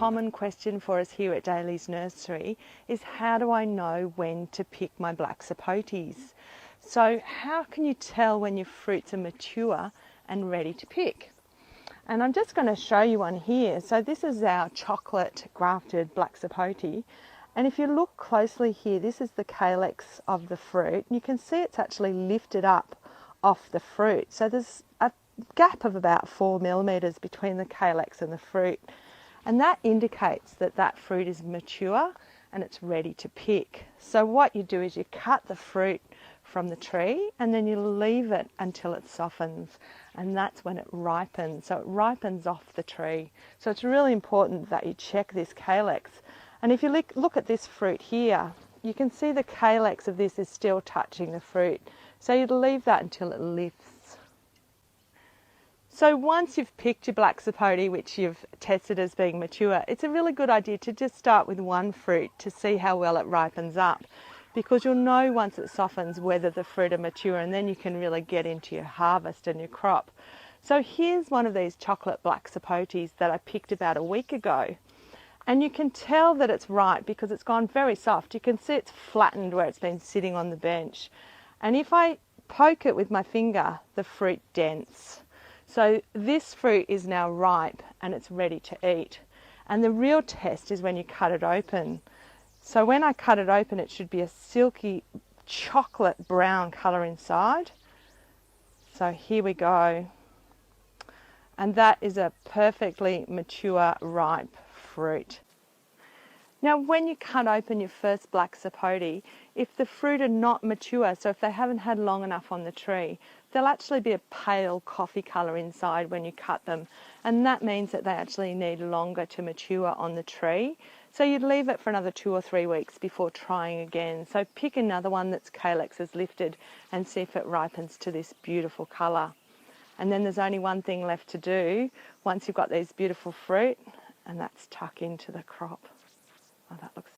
common question for us here at Daly's Nursery is, how do I know when to pick my black sapotes? So how can you tell when your fruits are mature and ready to pick? And I'm just going to show you one here. So this is our chocolate grafted black sapote. And if you look closely here, this is the calyx of the fruit. You can see it's actually lifted up off the fruit. So there's a gap of about 4 millimeters between the calyx and the fruit. And that indicates that that fruit is mature and it's ready to pick. So what you do is you cut the fruit from the tree and then you leave it until it softens, and that's when it ripens. So it ripens off the tree. So it's really important that you check this calyx. And if you look at this fruit here, you can see the calyx of this is still touching the fruit. So you'd leave that until it lifts. So once you've picked your black sapote, which you've tested as being mature, it's a really good idea to just start with one fruit to see how well it ripens up, because you'll know once it softens whether the fruit are mature, and then you can really get into your harvest and your crop. So here's one of these chocolate black sapotes that I picked about a week ago. And you can tell that it's ripe because it's gone very soft. You can see it's flattened where it's been sitting on the bench. And if I poke it with my finger, the fruit dents. So this fruit is now ripe and it's ready to eat. And the real test is when you cut it open. So when I cut it open, it should be a silky chocolate brown colour inside. So here we go. And that is a perfectly mature, ripe fruit. Now when you cut open your first black sapote, if the fruit are not mature, so if they haven't had long enough on the tree, they'll actually be a pale coffee colour inside when you cut them, and that means that they actually need longer to mature on the tree. So you'd leave it for another 2 or 3 weeks before trying again. So pick another one that's calyx is lifted and see if it ripens to this beautiful colour. And then there's only one thing left to do once you've got these beautiful fruit, and that's tuck into the crop. Oh, that looks